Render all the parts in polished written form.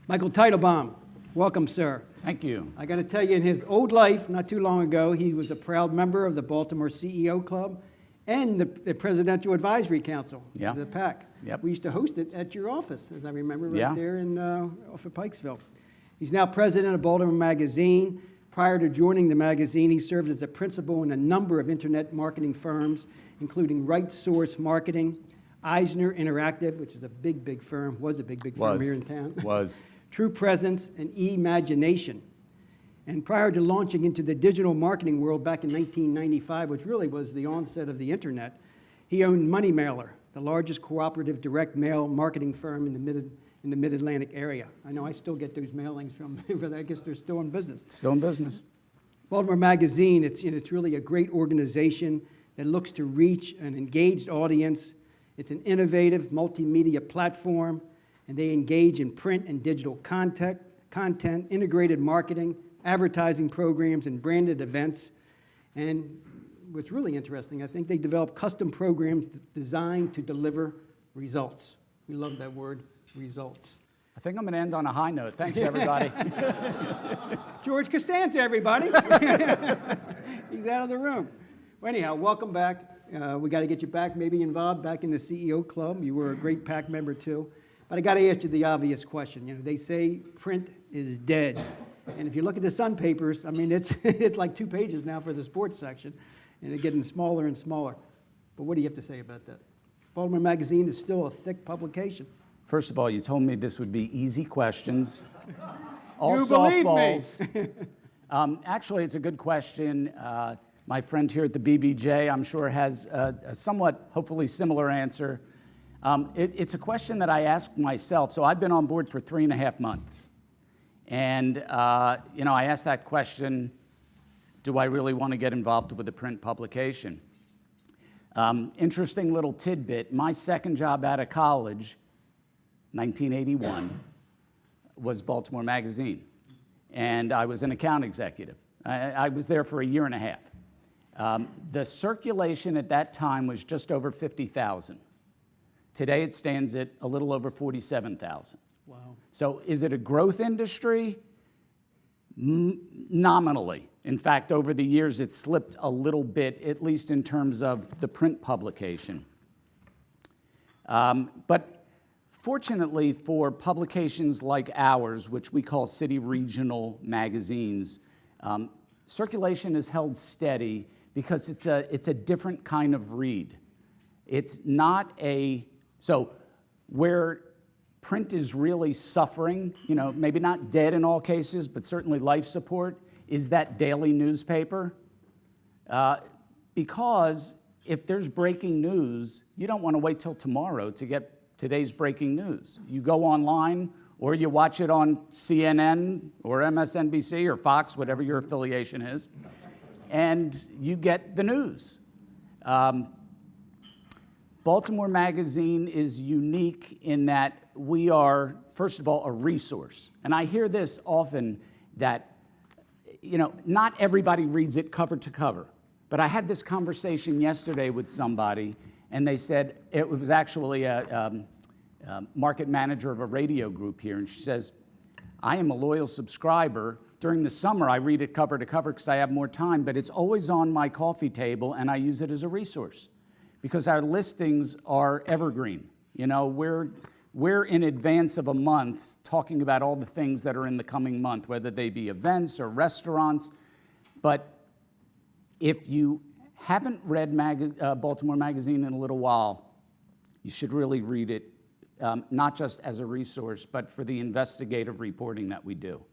Michael Teitelbaum, welcome, sir. Thank you. I got to tell you, in his old life, not too long ago, he was a proud member of the Baltimore CEO Club and the Presidential Advisory Council, the PAC. Yep. We used to host it at your office, as I remember, right there off of Pikesville. He's now president of Baltimore Magazine. Prior to joining the magazine, he served as a principal in a number of internet marketing firms, including Right Source Marketing, Eisner Interactive, which is a big firm, was a big firm here in town. True Presence, and Imagination. And prior to launching into the digital marketing world back in 1995, which really was the onset of the internet, he owned Money Mailer, the largest cooperative direct mail marketing firm in the Mid-Atlantic area. I know I still get those mailings from, I guess they're still in business. Still in business. Baltimore Magazine, it's really a great organization that looks to reach an engaged audience. It's an innovative multimedia platform, and they engage in print and digital content, integrated marketing, advertising programs, and branded events. And what's really interesting, I think they develop custom programs designed to deliver results. We love that word, results. I think I'm going to end on a high note. Thanks, everybody. George Costanza, everybody. He's out of the room. Well, anyhow, welcome back. We got to get you back, maybe involved back in the CEO Club. You were a great PAC member, too. But I got to ask you the obvious question. They say print is dead. And if you look at the Sun papers, I mean, it's like 2 pages now for the sports section, and it's getting smaller and smaller. But what do you have to say about that? Baltimore Magazine is still a thick publication. First of all, you told me this would be easy questions. All you softballs. Believe me. Actually, it's a good question. My friend here at the BBJ, I'm sure, has a somewhat, hopefully, similar answer. It's a question that I asked myself. So I've been on board for 3.5 months. And, I asked that question, do I really want to get involved with a print publication? Interesting little tidbit. My second job out of college, 1981, was Baltimore Magazine. And I was an account executive. I was there for 1.5 years. The circulation at that time was just over 50,000. Today it stands at a little over 47,000. Wow. So is it a growth industry? Nominally. In fact, over the years it's slipped a little bit, at least in terms of the print publication. But fortunately for publications like ours, which we call city regional magazines, circulation is held steady because it's a different kind of read. It's not so where print is really suffering, maybe not dead in all cases, but certainly life support, is that daily newspaper. Because if there's breaking news, you don't want to wait till tomorrow to get today's breaking news. You go online or you watch it on CNN or MSNBC or Fox, whatever your affiliation is, and you get the news. Baltimore Magazine is unique in that we are, first of all, a resource. And I hear this often that, not everybody reads it cover to cover. But I had this conversation yesterday with somebody, and they said, it was actually a market manager of a radio group here, and she says, I am a loyal subscriber. During the summer, I read it cover to cover because I have more time, but it's always on my coffee table, and I use it as a resource. Because our listings are evergreen. We're in advance of a month talking about all the things that are in the coming month, whether they be events or restaurants. But if you haven't read Baltimore Magazine in a little while, you should really read it, not just as a resource, but for the investigative reporting that we do.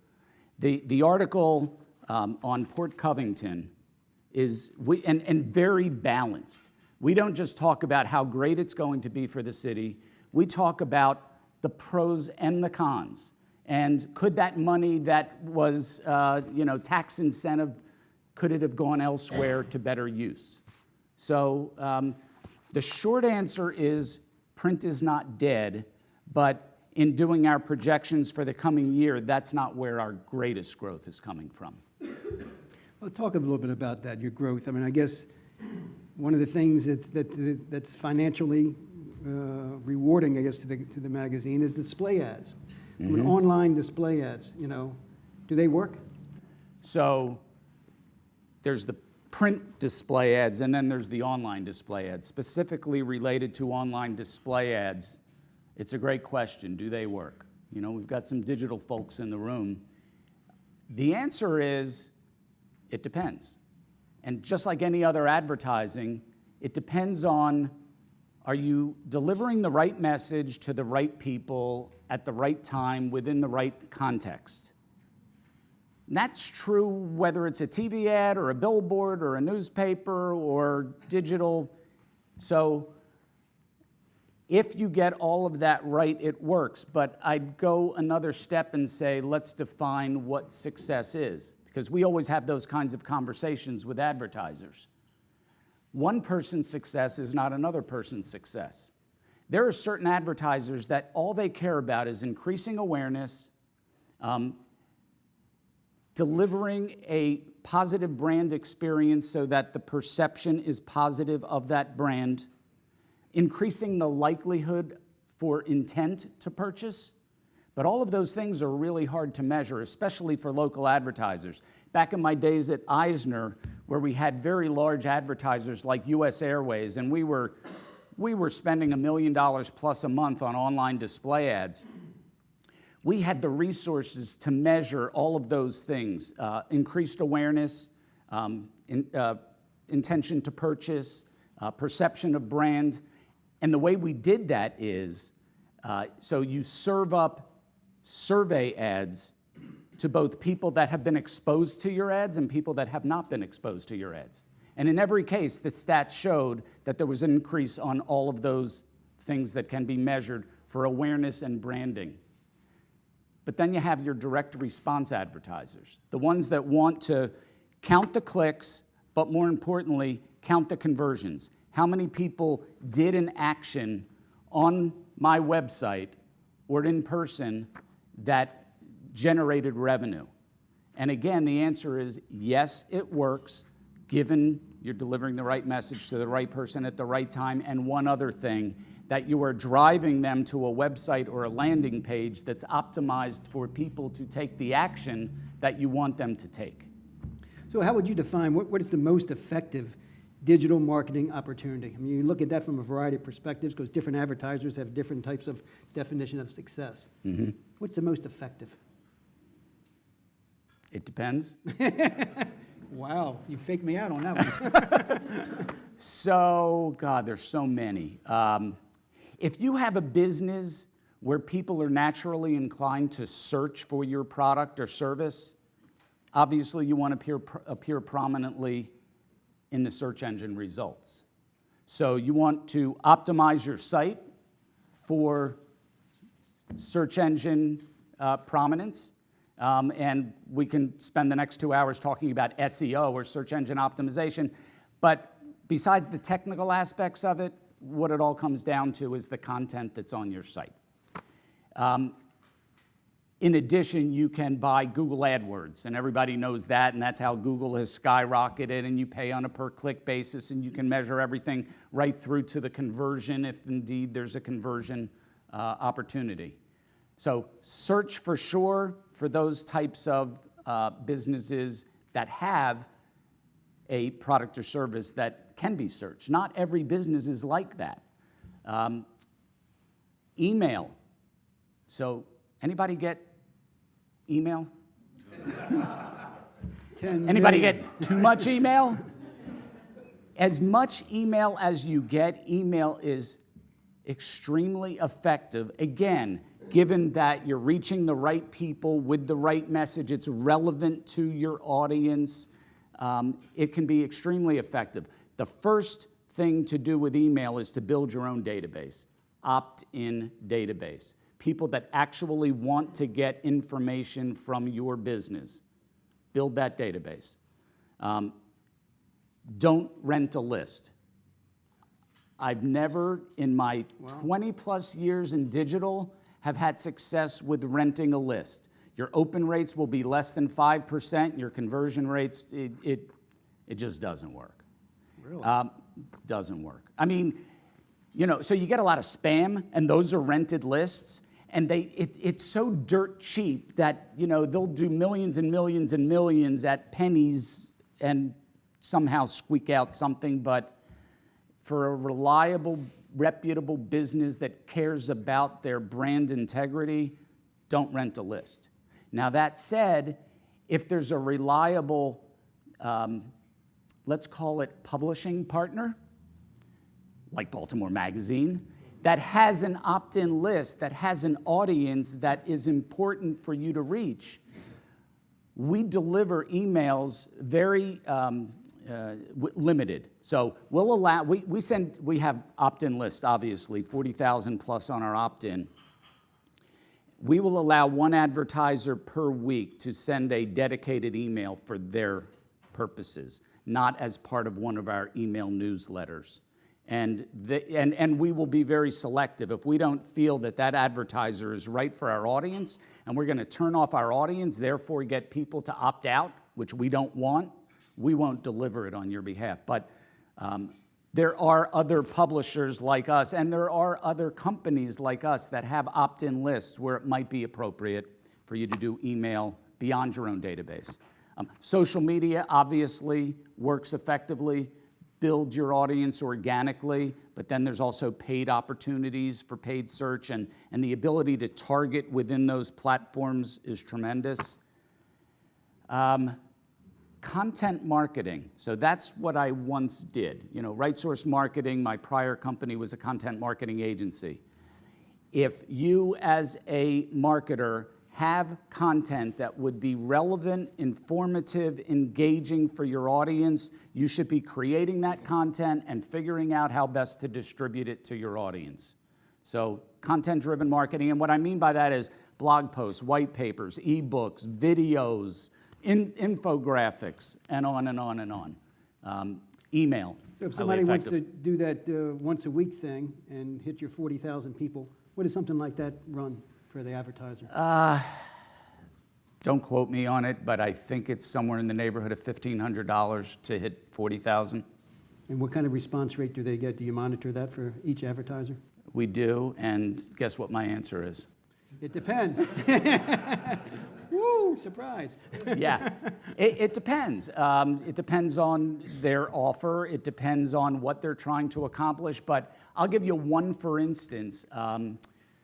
The article on Port Covington is and very balanced. We don't just talk about how great it's going to be for the city. We talk about the pros and the cons. And could that money that was, tax incentive, could it have gone elsewhere to better use? So the short answer is print is not dead, but in doing our projections for the coming year, that's not where our greatest growth is coming from. Well, talk a little bit about that, your growth. I mean, I guess one of the things that's financially rewarding, I guess, to the magazine is display ads. I mean, online display ads, you know, do they work? So there's the print display ads, and then there's the online display ads. Specifically related to online display ads, it's a great question. Do they work? You know, we've got some digital folks in the room. The answer is, it depends. And just like any other advertising, it depends on, are you delivering the right message to the right people at the right time within the right context? And that's true whether it's a TV ad or a billboard or a newspaper or digital. So if you get all of that right, it works. But I'd go another step and say, let's define what success is, because we always have those kinds of conversations with advertisers. One person's success is not another person's success. There are certain advertisers that all they care about is increasing awareness, delivering a positive brand experience so that the perception is positive of that brand, increasing the likelihood for intent to purchase. But all of those things are really hard to measure, especially for local advertisers. Back in my days at Eisner, where we had very large advertisers like US Airways, and we were spending $1 million plus a month on online display ads, we had the resources to measure all of those things, increased awareness, intention to purchase, perception of brand. And the way we did that is, so you serve up survey ads to both people that have been exposed to your ads and people that have not been exposed to your ads. And in every case, the stats showed that there was an increase on all of those things that can be measured for awareness and branding. But then you have your direct response advertisers, the ones that want to count the clicks, but more importantly, count the conversions. How many people did an action on my website or in person that generated revenue? And again, the answer is yes, it works, given you're delivering the right message to the right person at the right time, and one other thing, that you are driving them to a website or a landing page that's optimized for people to take the action that you want them to take. So how would you define what is the most effective digital marketing opportunity? I mean, you look at that from a variety of perspectives because different advertisers have different types of definition of success. What's the most effective? It depends. Wow, you faked me out on that one. So, God, there's so many. If you have a business where people are naturally inclined to search for your product or service, obviously you want to appear prominently in the search engine results. So you want to optimize your site for search engine prominence. And we can spend the next 2 hours talking about SEO or search engine optimization. But besides the technical aspects of it, what it all comes down to is the content that's on your site. In addition, you can buy Google AdWords, and everybody knows that, and that's how Google has skyrocketed, and you pay on a per-click basis, and you can measure everything right through to the conversion, if indeed there's a conversion opportunity. So search for sure for those types of businesses that have a product or service that can be searched. Not every business is like that. Email. So anybody get email? Anybody get too much email? As much email as you get, email is extremely effective. Again, given that you're reaching the right people with the right message, it's relevant to your audience, it can be extremely effective. The first thing to do with email is to build your own database, opt-in database. People that actually want to get information from your business. Build that database. Don't rent a list. I've never, in my 20 plus years in digital, have had success with renting a list. Your open rates will be less than 5%. Your conversion rates, it just doesn't work. Really? Doesn't work. I mean, you know, so you get a lot of spam, and those are rented lists. and it's so dirt cheap that, you know, they'll do millions and millions and millions at pennies and somehow squeak out something. But for a reliable, reputable business that cares about their brand integrity, don't rent a list. Now, that said, if there's a reliable, let's call it publishing partner, like Baltimore Magazine, that has an opt-in list, that has an audience that is important for you to reach, we deliver emails very limited. So we'll allow, we have opt-in lists, obviously, 40,000 plus on our opt-in. We will allow one advertiser per week to send a dedicated email for their purposes, not as part of one of our email newsletters. And we will be very selective. If we don't feel that that advertiser is right for our audience, and we're going to turn off our audience, therefore get people to opt out, which we don't want, we won't deliver it on your behalf. But there are other publishers like us, and there are other companies like us that have opt-in lists where it might be appropriate for you to do email beyond your own database. Social media obviously works effectively. Build your audience organically, but then there's also paid opportunities for paid search, and the ability to target within those platforms is tremendous. Content marketing, so that's what I once did. You know, Right Source Marketing, my prior company was a content marketing agency. If you as a marketer have content that would be relevant, informative, engaging for your audience, you should be creating that content and figuring out how best to distribute it to your audience. So content-driven marketing, and what I mean by that is blog posts, white papers, ebooks, videos, infographics, and on and on and on. Email. So if somebody wants to do that once a week thing and hit your 40,000 people, what does something like that run for the advertiser? Don't quote me on it, but I think it's somewhere in the neighborhood of $1,500 to hit 40,000. And what kind of response rate do they get? Do you monitor that for each advertiser? We do, and guess what my answer is? It depends. Woo, surprise. Yeah, it depends. It depends on their offer. It depends on what they're trying to accomplish. But I'll give you one for instance.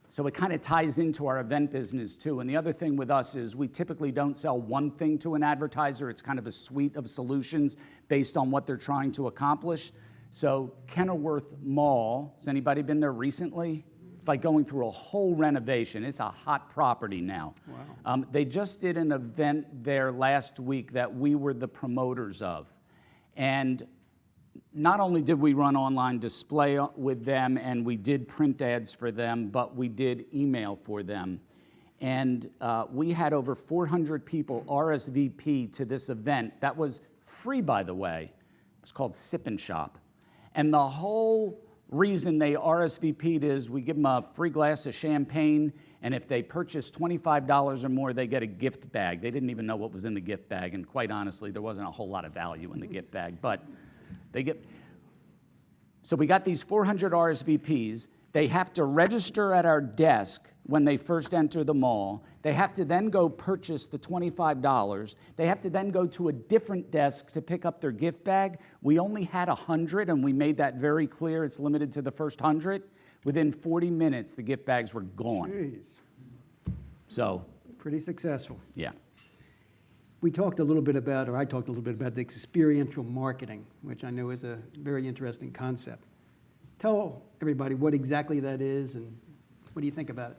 So it kind of ties into our event business too. And the other thing with us is we typically don't sell one thing to an advertiser. It's kind of a suite of solutions based on what they're trying to accomplish. So Kenilworth Mall, has anybody been there recently? It's like going through a whole renovation. It's a hot property now. Wow. They just did an event there last week that we were the promoters of. And not only did we run online display with them and we did print ads for them, but we did email for them. And we had over 400 people RSVP to this event. That was free, by the way. It was called Sip and Shop. And the whole reason they RSVP'd is we give them a free glass of champagne, and if they purchase $25 or more, they get a gift bag. They didn't even know what was in the gift bag, and quite honestly, there wasn't a whole lot of value in the gift bag, but they get. So we got these 400 RSVPs. They have to register at our desk when they first enter the mall. They have to then go purchase the $25. They have to then go to a different desk to pick up their gift bag. We only had 100, and we made that very clear. It's limited to the first 100. Within 40 minutes, the gift bags were gone. Jeez. So. Pretty successful. Yeah. We talked a little bit about, or I talked a little bit about the experiential marketing, which I know is a very interesting concept. Tell everybody what exactly that is and what do you think about it?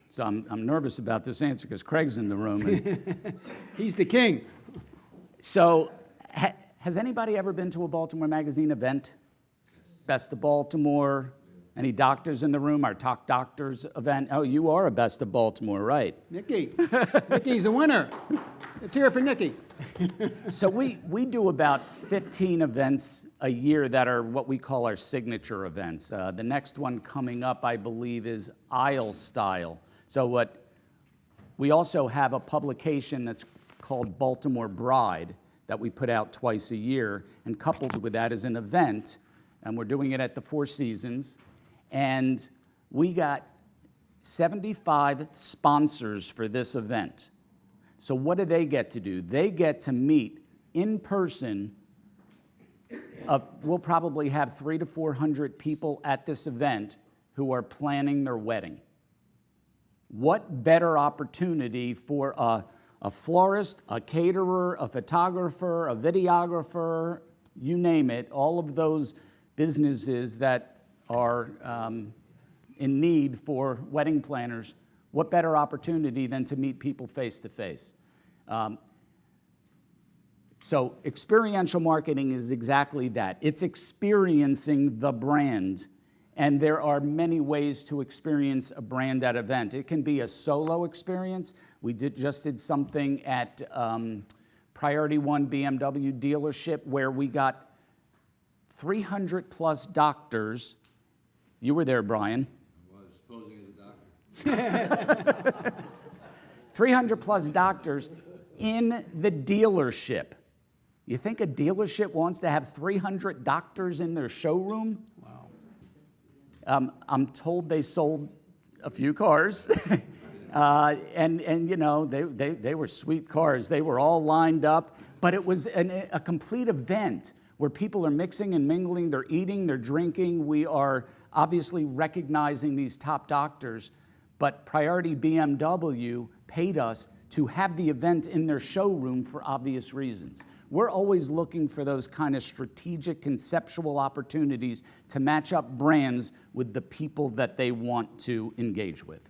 So I'm nervous about this answer because Craig's in the room. And he's the king. So has anybody ever been to a Baltimore Magazine event? Best of Baltimore. Any doctors in the room? Our Talk Doctors event. Oh, you are a Best of Baltimore, right? Nikki. Nikki's a winner. Let's hear it for Nikki. So we do about 15 events a year that are what we call our signature events. The next one coming up, I believe, is Aisle Style. So we also have a publication that's called Baltimore Bride that we put out twice a year, and coupled with that is an event, and we're doing it at the Four Seasons. And we got 75 sponsors for this event. So what do they get to do? They get to meet in person. We'll probably have 300 to 400 people at this event who are planning their wedding. What better opportunity for a florist, a caterer, a photographer, a videographer, you name it, all of those businesses that are in need for wedding planners, what better opportunity than to meet people face to face? So experiential marketing is exactly that. It's experiencing the brand, and there are many ways to experience a brand at an event. It can be a solo experience. We just did something at Priority One BMW dealership where we got 300 plus doctors. You were there, Brian. I was posing as a doctor. 300 plus doctors in the dealership. You think a dealership wants to have 300 doctors in their showroom? Wow. I'm told they sold a few cars. And you know, they were sweet cars. They were all lined up, but it was a complete event where people are mixing and mingling, they're eating, they're drinking. We are obviously recognizing these top doctors, but Priority BMW paid us to have the event in their showroom for obvious reasons. We're always looking for those kind of strategic, conceptual opportunities to match up brands with the people that they want to engage with.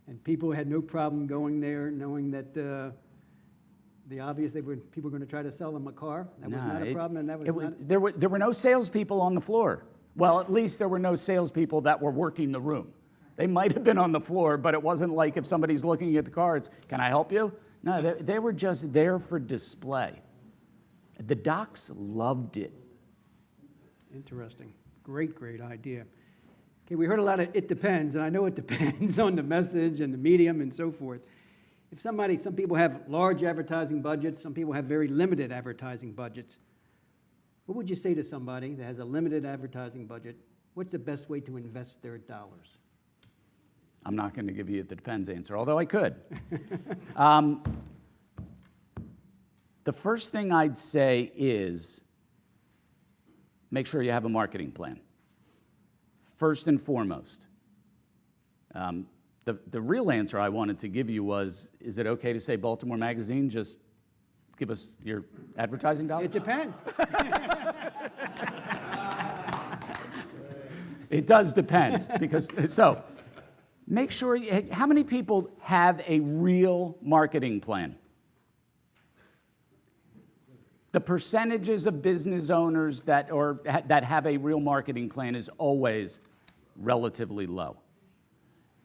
And people had no problem going there knowing that the obvious, people were going to try to sell them a car. That was not a problem, and that was not... There were no salespeople on the floor. Well, at least there were no salespeople that were working the room. They might have been on the floor, but it wasn't like if somebody's looking at the car, it's, can I help you? No, they were just there for display. The docs loved it. Interesting. Great idea. Okay, we heard a lot of it depends, and I know it depends on the message and the medium and so forth. If some people have large advertising budgets, some people have very limited advertising budgets. What would you say to somebody that has a limited advertising budget? What's the best way to invest their dollars? I'm not going to give you the depends answer, although I could. The first thing I'd say is make sure you have a marketing plan. First and foremost. The real answer I wanted to give you was, is it okay to say Baltimore Magazine? Just give us your advertising dollars? It depends. It does depend, because, so, make sure, how many people have a real marketing plan? The percentages of business owners that have a real marketing plan is always relatively low.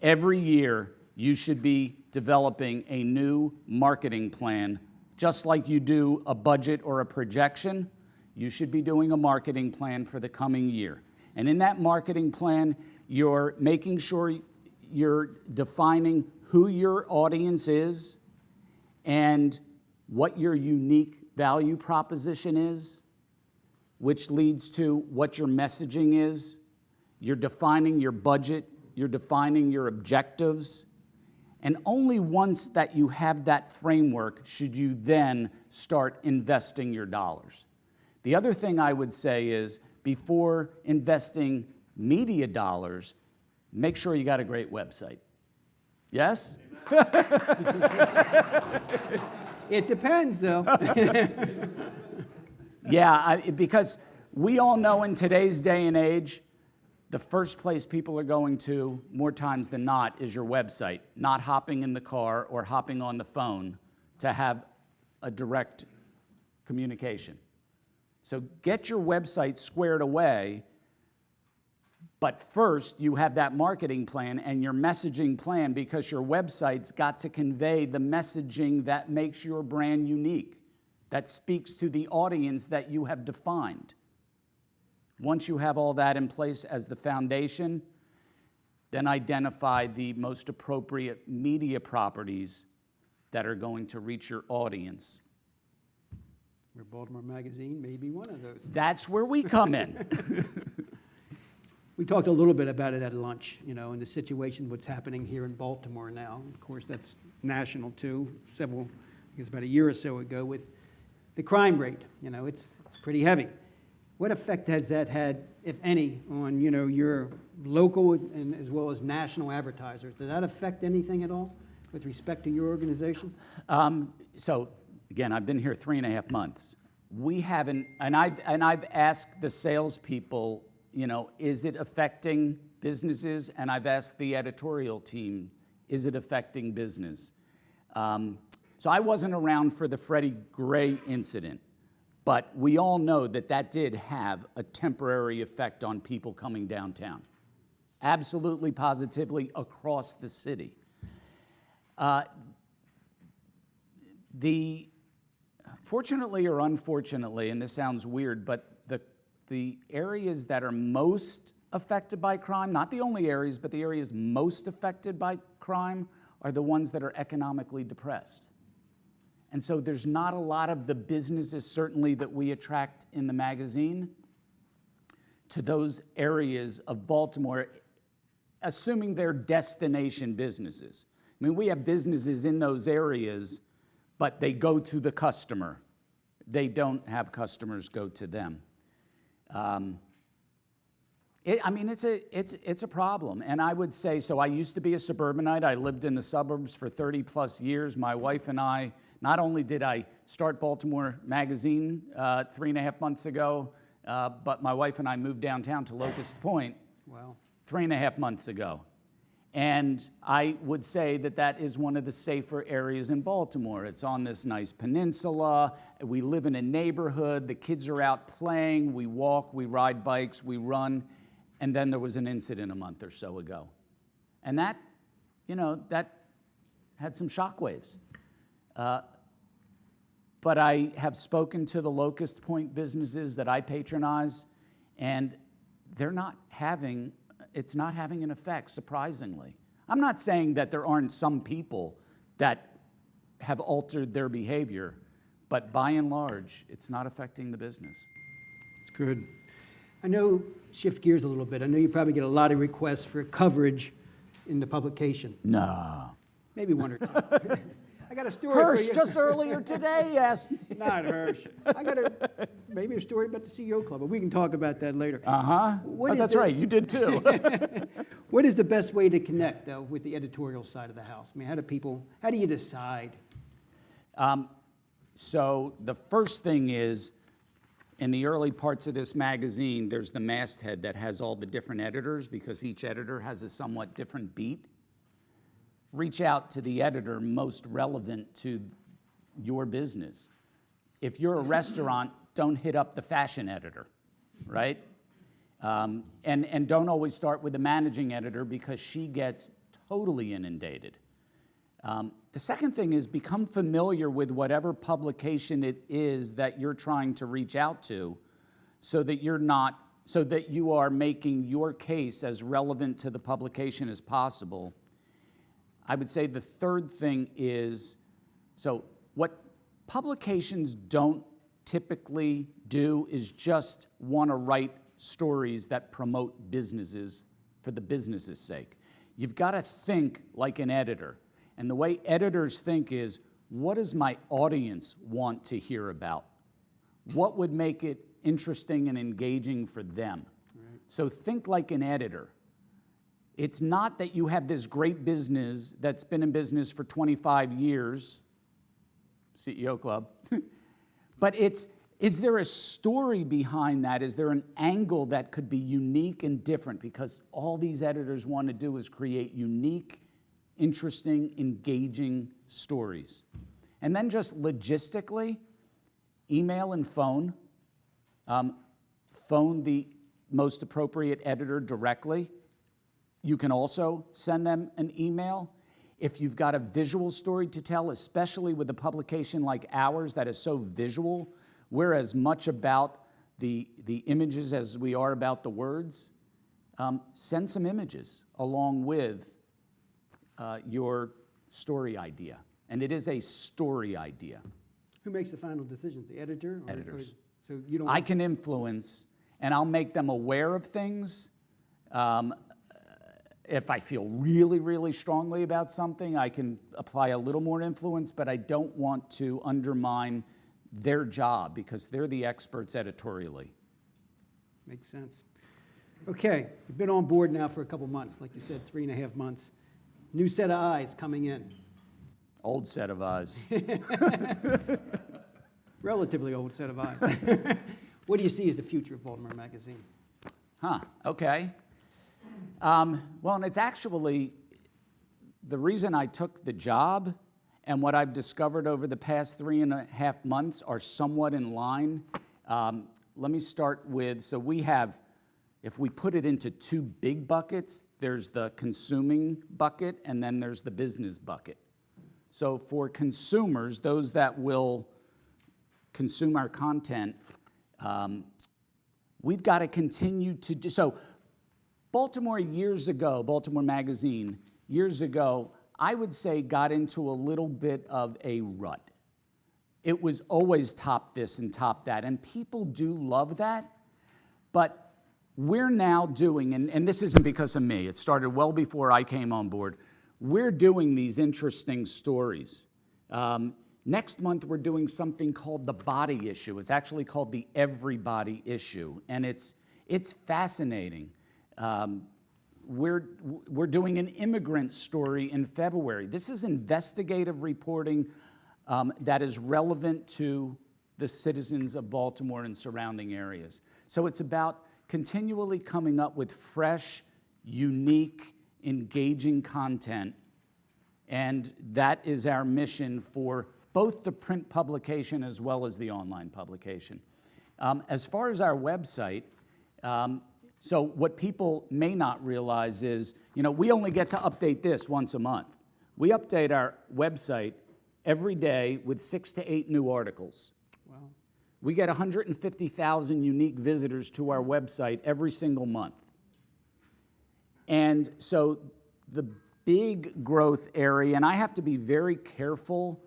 Every year, you should be developing a new marketing plan, just like you do a budget or a projection. You should be doing a marketing plan for the coming year. And in that marketing plan, you're making sure you're defining who your audience is and what your unique value proposition is, which leads to what your messaging is. You're defining your budget, you're defining your objectives, and only once that you have that framework should you then start investing your dollars. The other thing I would say is, before investing media dollars, make sure you got a great website. Yes? It depends, though. Yeah, because we all know in today's day and age, the first place people are going to, more times than not, is your website, not hopping in the car or hopping on the phone to have a direct communication. So get your website squared away, but first you have that marketing plan and your messaging plan, because your website's got to convey the messaging that makes your brand unique, that speaks to the audience that you have defined. Once you have all that in place as the foundation, then identify the most appropriate media properties that are going to reach your audience. Where Baltimore Magazine may be one of those. That's where we come in. We talked a little bit about it at lunch, you know, and the situation, what's happening here in Baltimore now. Of course, that's national too. I guess about a year or so ago with the crime rate. You know, it's pretty heavy. What effect has that had, if any, on, you know, your local and as well as national advertisers? Does that affect anything at all with respect to your organization? So again, I've been here 3.5 months. We haven't, and I've asked the salespeople, you know, is it affecting businesses? And I've asked the editorial team, is it affecting business? So I wasn't around for the Freddie Gray incident, but we all know that that did have a temporary effect on people coming downtown. Absolutely, positively, across the city. Fortunately or unfortunately, and this sounds weird, but the areas that are most affected by crime, not the only areas, but the areas most affected by crime are the ones that are economically depressed. And so there's not a lot of the businesses, certainly, that we attract in the magazine to those areas of Baltimore, assuming they're destination businesses. I mean, we have businesses in those areas, but they go to the customer. They don't have customers go to them. It's a problem, and I would say, so I used to be a suburbanite. I lived in the suburbs for 30 plus years. My wife and I, not only did I start Baltimore Magazine 3.5 months ago, but my wife and I moved downtown to Locust Point. Wow. 3.5 months ago. And I would say that that is one of the safer areas in Baltimore. It's on this nice peninsula. We live in a neighborhood. The kids are out playing. We walk, we ride bikes, we run. And then there was an incident a month or so ago. And that, you know, that had some shockwaves. But I have spoken to the Locust Point businesses that I patronize, and it's not having an effect, surprisingly. I'm not saying that there aren't some people that have altered their behavior, but by and large, it's not affecting the business. That's good. I know, shift gears a little bit, I know you probably get a lot of requests for coverage in the publication. No. Maybe one or two. I got a story for Hirsch, you. just earlier today, asked. Not Hirsch. I got maybe a story about the CEO Club, but we can talk about that later. Uh-huh. Oh, that's right, you did too. What is the best way to connect, though, with the editorial side of the house? I mean, how do you decide? So the first thing is, in the early parts of this magazine, there's the masthead that has all the different editors because each editor has a somewhat different beat. Reach out to the editor most relevant to your business. If you're a restaurant, don't hit up the fashion editor, right? And don't always start with the managing editor because she gets totally inundated. The second thing is become familiar with whatever publication it is that you're trying to reach out to so that you are making your case as relevant to the publication as possible. I would say the third thing is, so what publications don't typically do is just want to write stories that promote businesses for the business's sake. You've got to think like an editor. And the way editors think is, what does my audience want to hear about? What would make it interesting and engaging for them? Right. So think like an editor. It's not that you have this great business that's been in business for 25 years, CEO Club, but is there a story behind that? Is there an angle that could be unique and different? Because all these editors want to do is create unique, interesting, engaging stories. And then just logistically, email and phone. Phone the most appropriate editor directly. You can also send them an email. If you've got a visual story to tell, especially with a publication like ours that is so visual, we're as much about the images as we are about the words. Send some images along with your story idea. And it is a story idea. Who makes the final decisions, the editor? Editors. So you don't. I can influence, and I'll make them aware of things, If I feel really, really strongly about something, I can apply a little more influence, but I don't want to undermine their job because they're the experts editorially. Makes sense. Okay, you've been on board now for a couple months, like you said, 3.5 months. New set of eyes coming in. Old set of eyes. Relatively old set of eyes. What do you see as the future of Baltimore Magazine? Okay. Well, and it's actually the reason I took the job and what I've discovered over the past 3.5 months are somewhat in line. Let me start with, so we have, if we put it into two big buckets, there's the consuming bucket and then there's the business bucket. So for consumers, those that will consume our content, we've got to continue to do, so Baltimore Magazine, years ago, I would say got into a little bit of a rut. It was always top this and top that, and people do love that, but we're now doing, and this isn't because of me, it started well before I came on board, we're doing these interesting stories. Next month, we're doing something called the body issue. It's actually called the everybody issue, and it's fascinating. We're doing an immigrant story in February. This is investigative reporting that is relevant to the citizens of Baltimore and surrounding areas. So it's about continually coming up with fresh, unique, engaging content, and that is our mission for both the print publication as well as the online publication. As far as our website, so what people may not realize is, we only get to update this once a month. We update our website every day with 6 to 8 new articles. Wow. We get 150,000 unique visitors to our website every single month. And so the big growth area, and I have to be very careful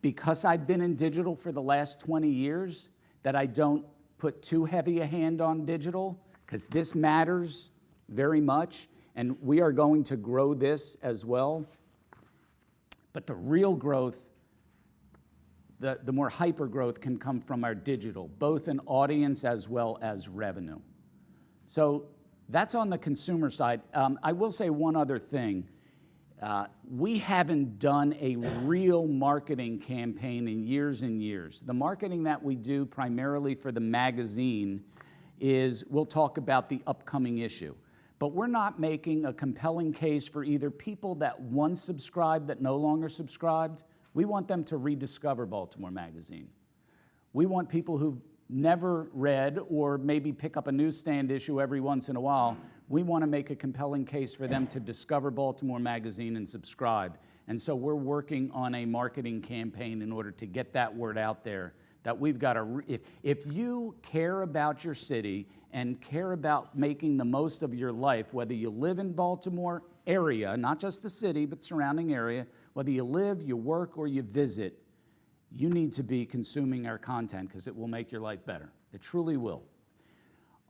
because I've been in digital for the last 20 years, that I don't put too heavy a hand on digital, because this matters very much, and we are going to grow this as well. But the real growth, the more hyper growth can come from our digital, both in audience as well as revenue. So that's on the consumer side. I will say one other thing. We haven't done a real marketing campaign in years and years. The marketing that we do primarily for the magazine is we'll talk about the upcoming issue. But we're not making a compelling case for either people that once subscribed that no longer subscribed. We want them to rediscover Baltimore Magazine. We want people who've never read or maybe pick up a newsstand issue every once in a while. We want to make a compelling case for them to discover Baltimore Magazine and subscribe. And so we're working on a marketing campaign in order to get that word out there, that we've got to, if you care about your city and care about making the most of your life, whether you live in Baltimore area, not just the city, but surrounding area, whether you live, you work, or you visit, you need to be consuming our content because it will make your life better. It truly will.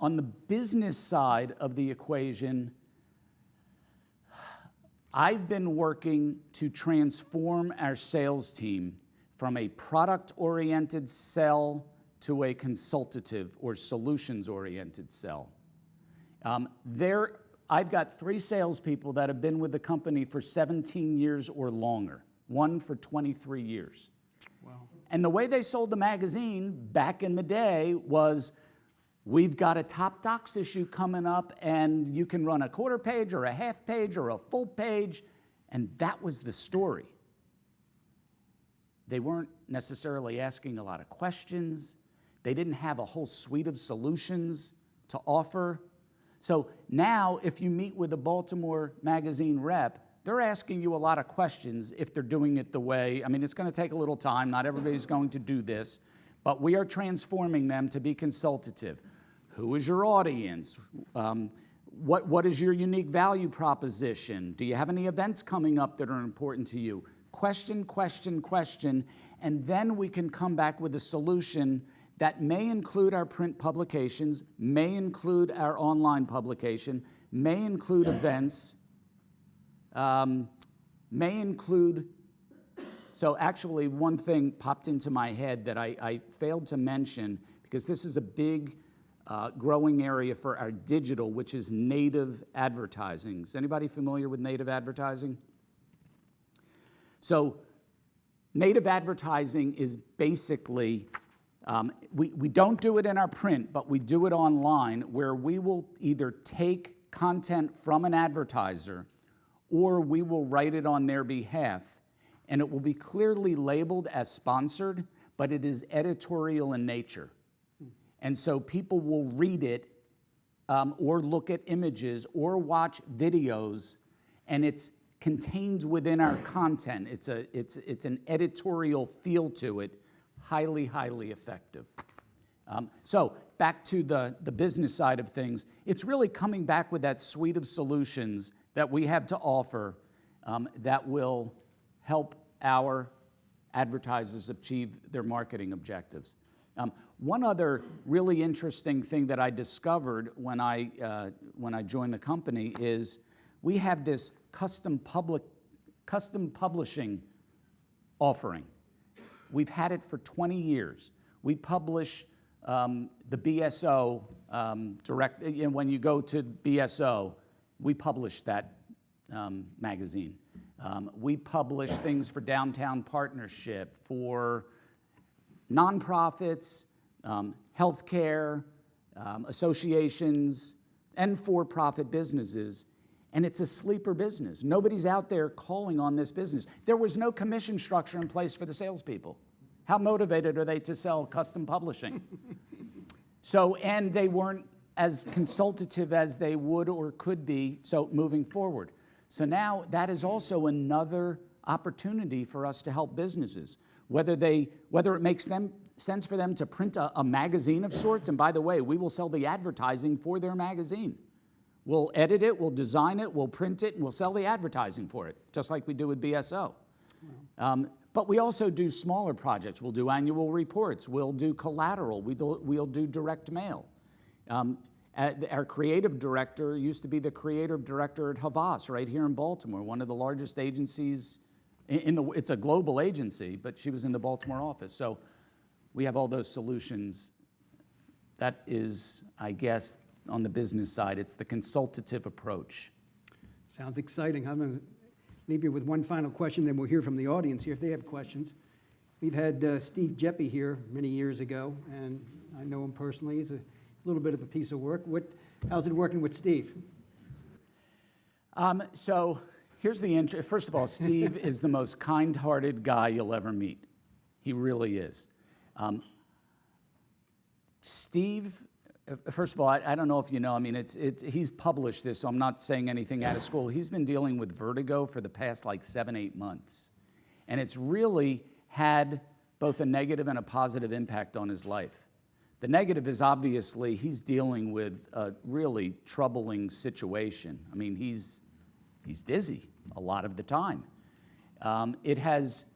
On the business side of the equation, I've been working to transform our sales team from a product-oriented sell to a consultative or solutions-oriented sell. I've got 3 salespeople that have been with the company for 17 years or longer, one for 23 years. Wow. And the way they sold the magazine back in the day was, we've got a top docs issue coming up and you can run a quarter page or a half page or a full page, and that was the story. They weren't necessarily asking a lot of questions. They didn't have a whole suite of solutions to offer. So now if you meet with a Baltimore Magazine rep, they're asking you a lot of questions if they're doing it the way, it's going to take a little time. Not everybody's going to do this, but we are transforming them to be consultative. Who is your audience? What is your unique value proposition? Do you have any events coming up that are important to you? Question, question, question, and then we can come back with a solution That may include our print publications, may include our online publication, may include events, may include, so actually one thing popped into my head that I failed to mention, because this is a big growing area for our digital, which is native advertising. Is anybody familiar with native advertising? So native advertising is basically, we don't do it in our print, but we do it online, where we will either take content from an advertiser or we will write it on their behalf, and it will be clearly labeled as sponsored, but it is editorial in nature. And so people will read it or look at images or watch videos, and it's contained within our content. It's an editorial feel to it, highly, highly effective. So back to the business side of things, it's really coming back with that suite of solutions that we have to offer that will help our advertisers achieve their marketing objectives. One other really interesting thing that I discovered when I joined the company is we have this custom publishing offering. We've had it for 20 years. We publish the BSO direct. When you go to BSO, we publish that magazine. We publish things for Downtown Partnership, for nonprofits, healthcare, associations, and for-profit businesses. And it's a sleeper business. Nobody's out there calling on this business. There was no commission structure in place for the salespeople. How motivated are they to sell custom publishing? So, and they weren't as consultative as they would or could be, so moving forward. So now that is also another opportunity for us to help businesses, whether it makes sense for them to print a magazine of sorts, and by the way, we will sell the advertising for their magazine. We'll edit it, we'll design it, we'll print it, and we'll sell the advertising for it, just like we do with BSO. But we also do smaller projects. We'll do annual reports, we'll do collateral, we'll do direct mail. Our creative director used to be the creative director at Havas right here in Baltimore, one of the largest agencies it's a global agency, but she was in the Baltimore office. So we have all those solutions. That is, I guess, on the business side, it's the consultative approach. Sounds exciting. I'm going to leave you with one final question, then we'll hear from the audience here if they have questions. We've had Steve Jeppe here many years ago, and I know him personally. He's a little bit of a piece of work. How's it working with Steve? So here's the intro. First of all, Steve is the most kind-hearted guy you'll ever meet. He really is. Steve, first of all, I don't know if you know, I mean, he's published this, so I'm not saying anything out of school. He's been dealing with vertigo for the past like 7-8 months. And it's really had both a negative and a positive impact on his life. The negative is obviously he's dealing with a really troubling situation. I mean, he's dizzy a lot of the time. It has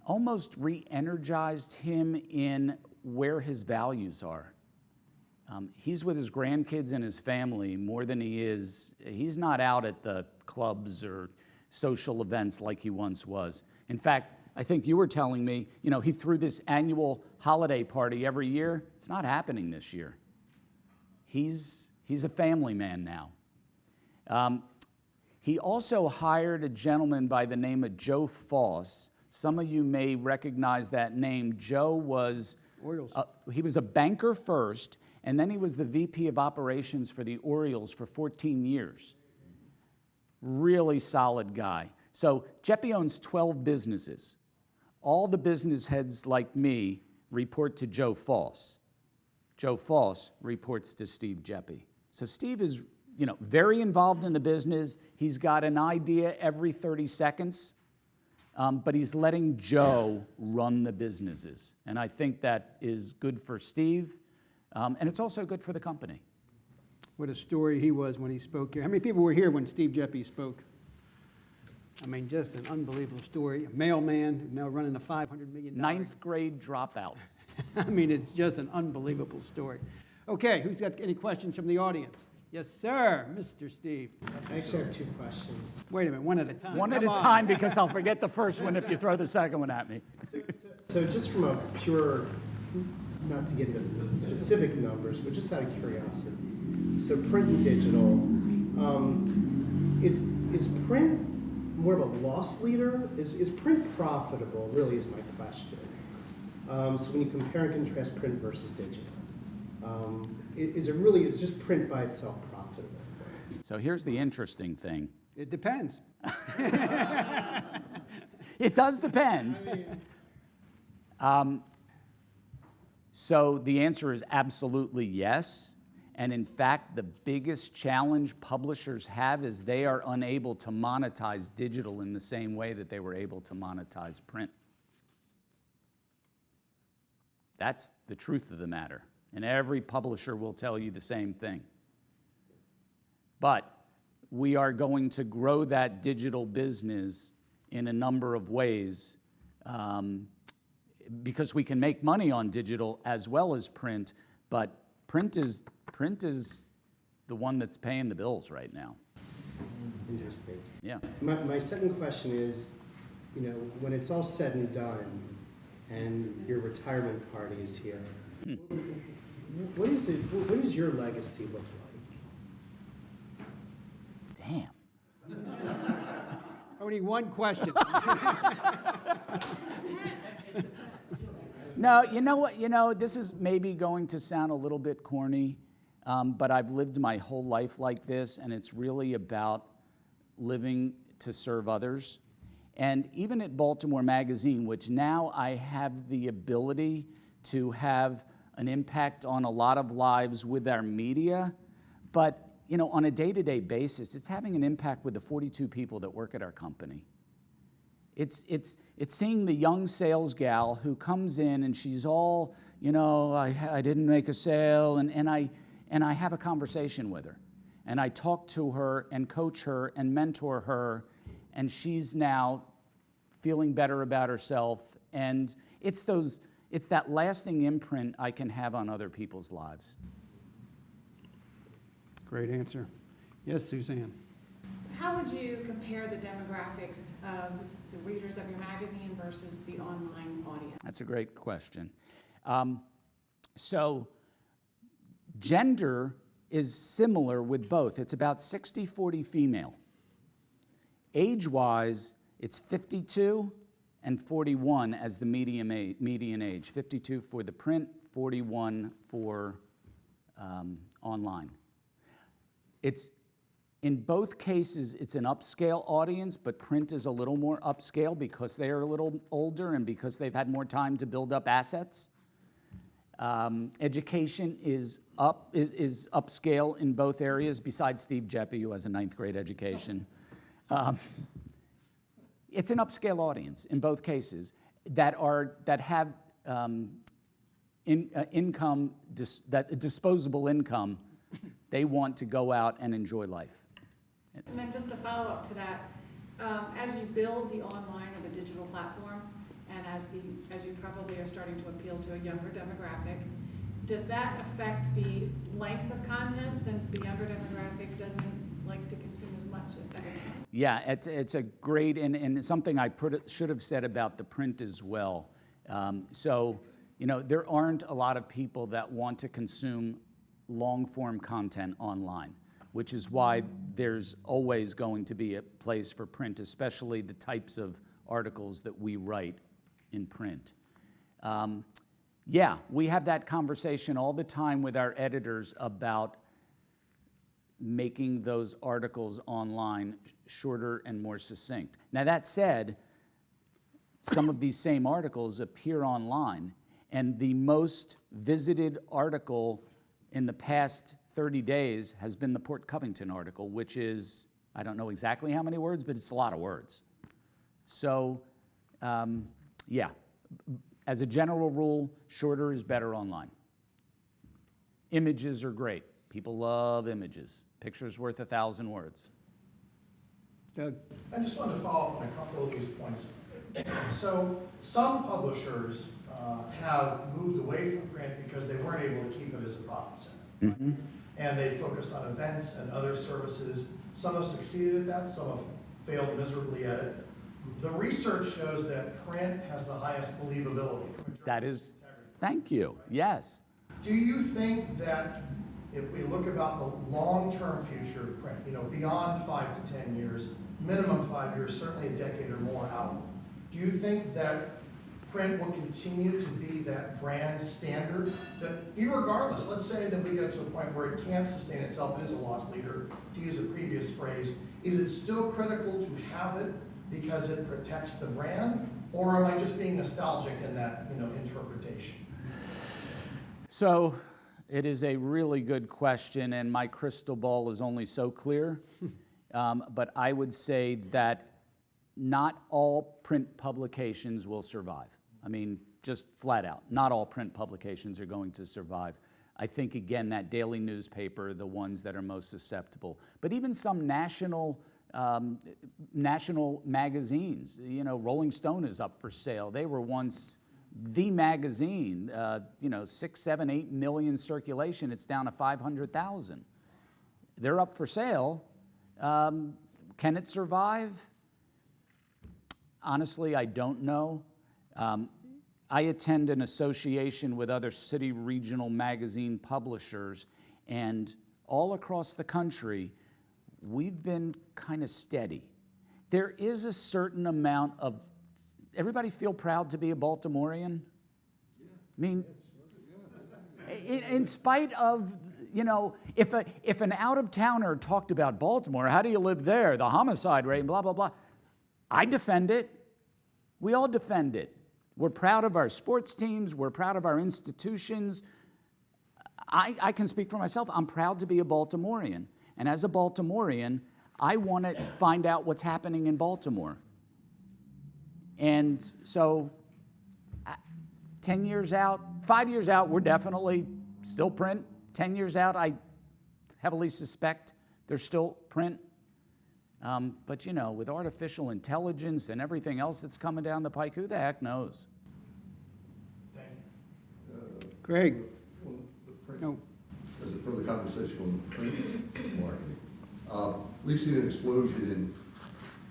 almost re-energized him in where his values are. He's with his grandkids and his family more than he's not out at the clubs or social events like he once was. In fact, I think you were telling me, he threw this annual holiday party every year. It's not happening this year. He's a family man now. He also hired a gentleman by the name of Joe Foss. Some of you may recognize that name. Joe was Orioles. He was a banker first, and then he was the VP of operations for the Orioles for 14 years. Really solid guy. So Jeppe owns 12 businesses. All the business heads like me report to Joe Foss. Joe Foss reports to Steve Jeppe. So Steve is, very involved in the business. He's got an idea every 30 seconds, but he's letting Joe run the businesses. And I think that is good for Steve, and it's also good for the company. What a story he was when he spoke here. How many people were here when Steve Jeppe spoke? I mean, just an unbelievable story. A mailman now running a $500 million. Ninth grade dropout. I mean, it's just an unbelievable story. Okay, who's got any questions from the audience? Yes, sir, Mr. Steve. I actually have two questions. Wait a minute, one at a time. One at Come a on. time, because I'll forget the first one if you throw the second one at me. So just from a pure, not to get into specific numbers, but just out of curiosity. So print and digital, is print more of a loss leader? Is print profitable, really is my question. So when you compare and contrast print versus digital, is just print by itself profitable? So here's the interesting thing. It depends. It does depend. So the answer is absolutely yes. And in fact, the biggest challenge publishers have is they are unable to monetize digital in the same way that they were able to monetize print. That's the truth of the matter. And every publisher will tell you the same thing. But we are going to grow that digital business in a number of ways because we can make money on digital as well as print, but print is the one that's paying the bills right now. Interesting. Yeah. My second question is, when it's all said and done, and your retirement party is here, what does your legacy look like? Damn. Only one question. No, you know what? This is maybe going to sound a little bit corny, but I've lived my whole life like this, and it's really about living to serve others. And even at Baltimore Magazine, which now I have the ability to have an impact on a lot of lives with our media, but on a day-to-day basis, it's having an impact with the 42 people that work at our company. It's seeing the young sales gal who comes in and she's all, I didn't make a sale, and I have a conversation with her. And I talk to her and coach her and mentor her, and she's now feeling better about herself. And it's that lasting imprint I can have on other people's lives. Great answer. Yes, Suzanne. So how would you compare the demographics of the readers of your magazine versus the online audience? That's a great question. So gender is similar with both. It's about 60-40 female. Age-wise, it's 52 and 41 as the median age. 52 for the print, 41 for online. In both cases, it's an upscale audience, but print is a little more upscale because they are a little older and because they've had more time to build up assets. Education is upscale in both areas, besides Steve Jeppe, who has a 9th grade education. It's an upscale audience in both cases that have disposable income. They want to go out and enjoy life. And then just to follow up to that, as you build the online or the digital platform, and as you probably are starting to appeal to a younger demographic, does that affect the length of content, since the younger demographic doesn't like to consume as much at a time? Yeah, it's a great, and something I should have said about the print as well. There aren't a lot of people that want to consume long-form content online, which is why there's always going to be a place for print, especially the types of articles that we write in print. We have that conversation all the time with our editors about making those articles online shorter and more succinct. Now, that said, some of these same articles appear online, and the most visited article in the past 30 days has been the Port Covington article, which is, I don't know exactly how many words, but it's a lot of words. So, as a general rule, shorter is better online. Images are great. People love images. Picture's worth 1,000 words. Doug? I just wanted to follow up on a couple of these points. So some publishers have moved away from print because they weren't able to keep it as a profit center. And they focused on events and other services. Some have succeeded at that, some have failed miserably at it. The research shows that print has the highest believability. That is, thank you, yes. Do you think that if we look about the long-term future of print, beyond 5 to 10 years, minimum 5 years, certainly a decade or more out, do you think that print will continue to be that brand standard that, irregardless, let's say that we get to a point where it can't sustain itself, it is a loss leader, to use a previous phrase, is it still critical to have it because it protects the brand, or am I just being nostalgic in that, interpretation? So it is a really good question, and my crystal ball is only so clear. But I would say that not all print publications will survive. I mean, just flat out, not all print publications are going to survive. I think, again, that daily newspaper, the ones that are most susceptible. But even some national magazines, Rolling Stone is up for sale. They were once the magazine, 6, 7, 8 million circulation. It's down to 500,000. They're up for sale. Can it survive? Honestly, I don't know. I attend an association with other city regional magazine publishers, and all across the country, we've been kind of steady. There is a certain amount of, everybody feel proud to be a Baltimorean? I mean, in spite of, if an out-of-towner talked about Baltimore, how do you live there, the homicide rate, blah, blah, blah, I defend it. We all defend it. We're proud of our sports teams. We're proud of our institutions. I can speak for myself. I'm proud to be a Baltimorean. And as a Baltimorean, I want to find out what's happening in Baltimore. And so 10 years out, 5 years out, we're definitely still print. 10 years out, I heavily suspect there's still print. But with artificial intelligence and everything else that's coming down the pike, who the heck knows? Thank you. Greg? On the print, No. as a further conversation on the print marketing, we've seen an explosion in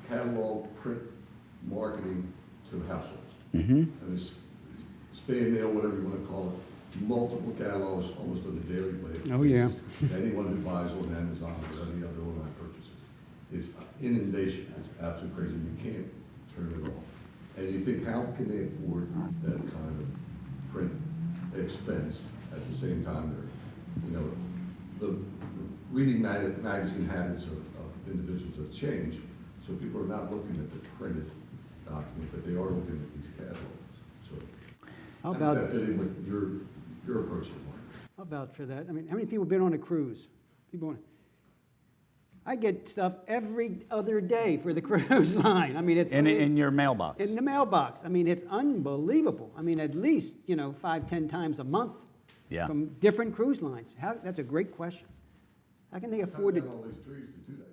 catalog print marketing to households. And it's spam mail, whatever you want to call it, multiple catalogs almost on a daily basis. Oh, yeah. Anyone who buys on Amazon or any other online purchases. It's inundation. It's absolutely crazy. You can't turn it off. And you think, how can they afford that kind of print expense at the same time they're, the reading magazine habits of individuals have changed, so people are not looking at the printed document, but they are looking at these catalogs. So How does about, that fit in with your approach to the market? how about for that? I mean, how many people have been on a cruise? I get stuff every other day for the cruise line. I mean, it's In your mailbox. in the mailbox. I mean, it's unbelievable. I mean, at least 5, 10 times a month Yeah. from different cruise lines. That's a great question. How can they afford Cut down to? all these trees to do that.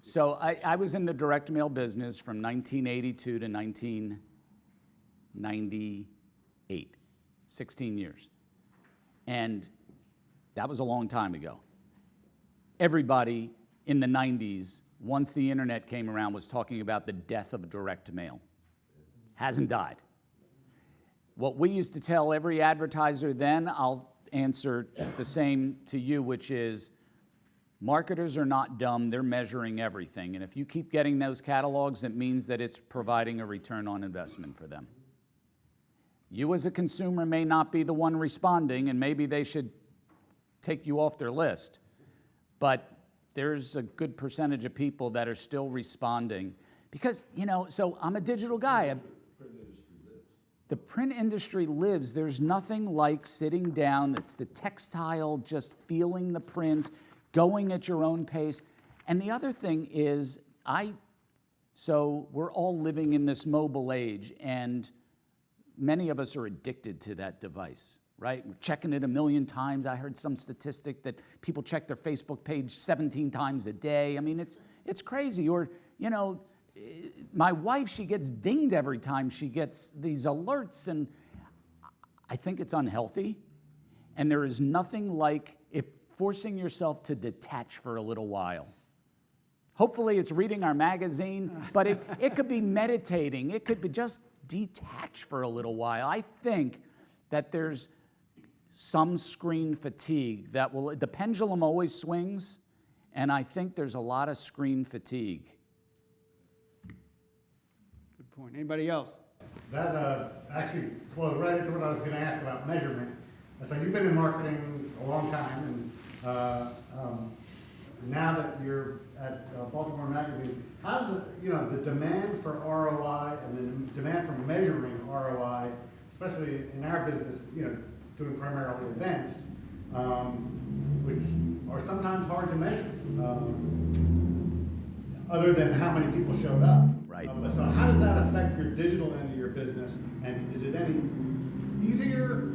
So I was in the direct mail business from 1982 to 1998, 16 years. And that was a long time ago. Everybody in the 90s, once the internet came around, was talking about the death of direct mail. Hasn't died. What we used to tell every advertiser then, I'll answer the same to you, which is marketers are not dumb, they're measuring everything. And if you keep getting those catalogs, it means that it's providing a return on investment for them. You as a consumer may not be the one responding, and maybe they should take you off their list. But there's a good percentage of people that are still responding. Because, so I'm a digital guy. The print industry lives. There's nothing like sitting down. It's the textile, just feeling the print, going at your own pace. And the other thing is, so we're all living in this mobile age, and many of us are addicted to that device, right? We're checking it a million times. I heard some statistic that people check their Facebook page 17 times a day. I mean, it's crazy. Or, my wife, she gets dinged every time she gets these alerts, and I think it's unhealthy. And there is nothing like forcing yourself to detach for a little while. Hopefully it's reading our magazine, but it could be meditating. It could be just detach for a little while. I think that there's some screen fatigue the pendulum always swings, and I think there's a lot of screen fatigue. Good point. Anybody else? That actually flowed right into what I was going to ask about measurement. So you've been in marketing a long time, and now that you're at Baltimore Magazine, how does the demand for ROI and the demand for measuring ROI, especially in our business, doing primarily events, which are sometimes hard to measure, other than how many people showed up. Right. So how does that affect your digital end of your business, and is it any easier,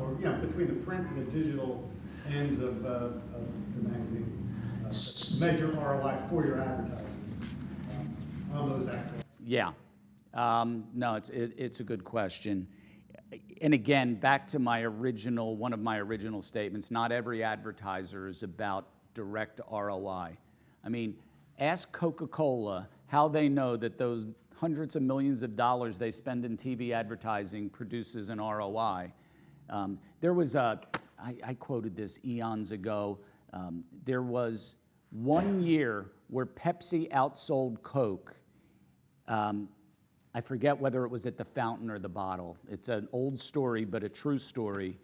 or between the print and the digital ends of the magazine, measure ROI for your advertisers on those activities? Yeah. No, it's a good question. And again, back to one of my original statements, not every advertiser is about direct ROI. I mean, ask Coca-Cola how they know that those hundreds of millions of dollars they spend in TV advertising produces an ROI. There was I quoted this eons ago, there was 1 year where Pepsi outsold Coke. I forget whether it was at the fountain or the bottle. It's an old story, but a true story.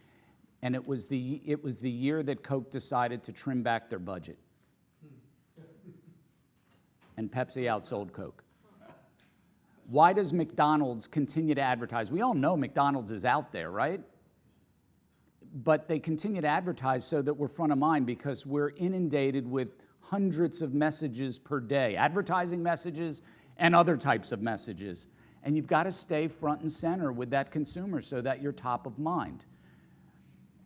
And it was the year that Coke decided to trim back their budget. And Pepsi outsold Coke. Why does McDonald's continue to advertise? We all know McDonald's is out there, right? But they continue to advertise so that we're front of mind because we're inundated with hundreds of messages per day, advertising messages and other types of messages. And you've got to stay front and center with that consumer so that you're top of mind.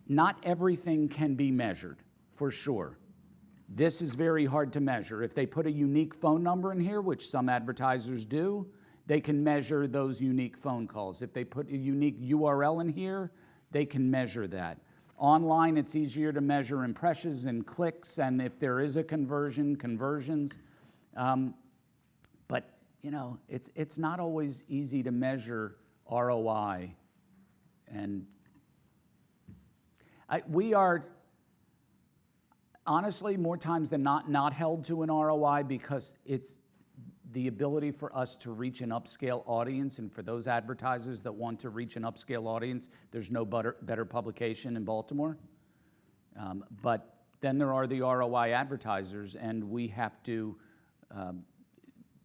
Not everything can be measured, for sure. This is very hard to measure. If they put a unique phone number in here, which some advertisers do, they can measure those unique phone calls. If they put a unique URL in here, they can measure that. Online, it's easier to measure impressions and clicks, and if there is a conversions. But it's not always easy to measure ROI, and we are honestly more times than not held to an ROI because it's the ability for us to reach an upscale audience, and for those advertisers that want to reach an upscale audience, there's no better publication in Baltimore. But then there are the ROI advertisers, and we have to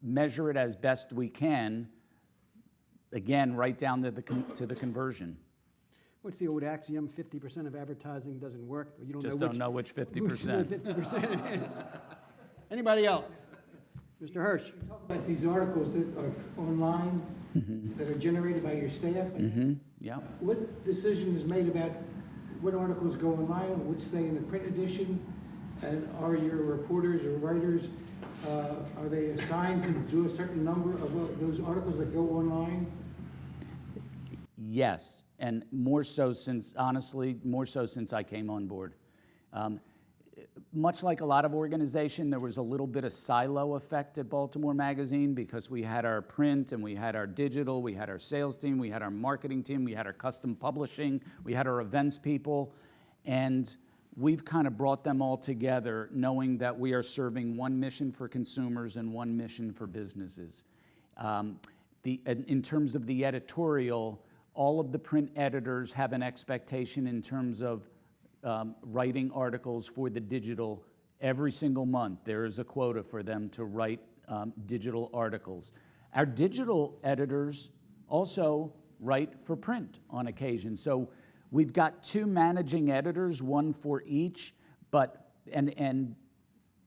measure it as best we can, again, right down to the conversion. What's the old axiom? 50% of advertising doesn't work. You don't know which 50%. 50% is. Anybody else? Mr. Hirsch. About these articles that are online, that are generated by your staff. Yeah. What decision is made about what articles go online and what stay in the print edition? And are your reporters or writers, are they assigned to do a certain number of those articles that go online? Yes, and more so since I came on board. Much like a lot of organizations, there was a little bit of silo effect at Baltimore Magazine because we had our print and we had our digital, we had our sales team, we had our marketing team, we had our custom publishing, we had our events people, and we've kind of brought them all together knowing that we are serving one mission for consumers and one mission for businesses. In terms of the editorial, all of the print editors have an expectation in terms of writing articles for the digital every single month. There is a quota for them to write digital articles. Our digital editors also write for print on occasion. So we've got 2 managing editors, one for each, and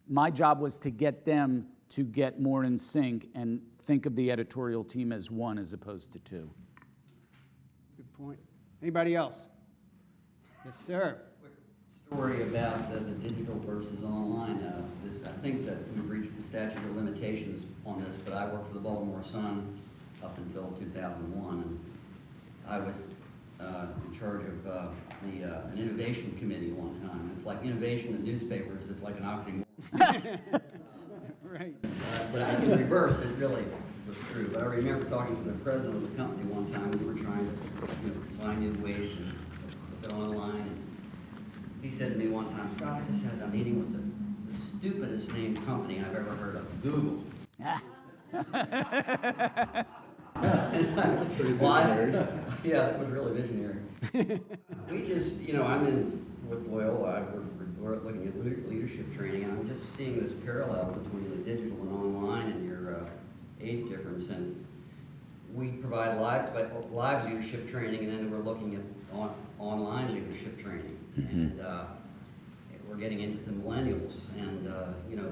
my job was to get them to get more in sync and think of the editorial team as one as opposed to 2. Good point. Anybody else? Yes, sir. Story about the digital versus online. I think that we've reached the statute of limitations on this, but I worked for the Baltimore Sun up until 2001, and I was in charge of an innovation committee one time. It's like innovation in newspapers is like an oxymoron. Right. But in reverse, it really was true. But I remember talking to the president of the company one time. We were trying to find new ways to put it online. And he said to me one time, "Scott, I just had a meeting with the stupidest named company I've ever heard of, Google." Why? Yeah, that was really visionary. We just, I'm in with Loyola. We're looking at leadership training, and I'm just seeing this parallel between the digital and online and your age difference. And we provide live leadership training, and then we're looking at online leadership training. And we're getting into the millennials, and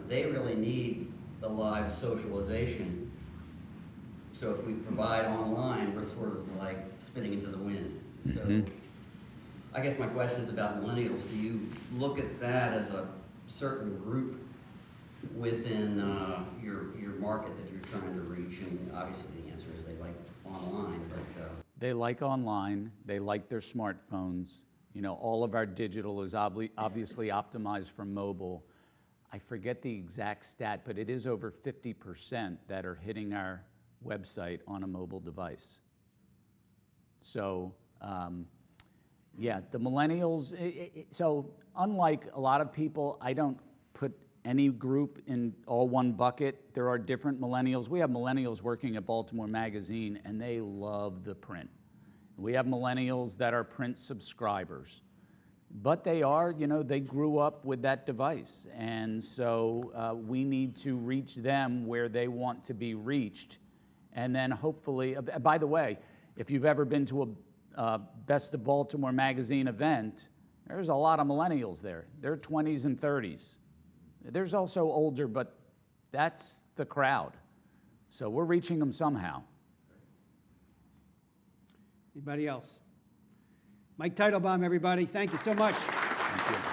they really need the live socialization. So if we provide online, we're sort of like spinning into the wind. So I guess my question is about millennials. Do you look at that as a certain group within your market that you're trying to reach? And obviously the answer is they like online, but They like online. They like their smartphones. All of our digital is obviously optimized for mobile. I forget the exact stat, but it is over 50% that are hitting our website on a mobile device. So, yeah, the millennials, so unlike a lot of people, I don't put any group in all one bucket. There are different millennials. We have millennials working at Baltimore Magazine, and they love the print. We have millennials that are print subscribers. But they are, they grew up with that device. And so we need to reach them where they want to be reached. And then hopefully, by the way, if you've ever been to a Best of Baltimore Magazine event, there's a lot of millennials there. They're 20s and 30s. There's also older, but that's the crowd. So we're reaching them somehow. Anybody else? Mike Teitelbaum, everybody. Thank you so much. Thank you.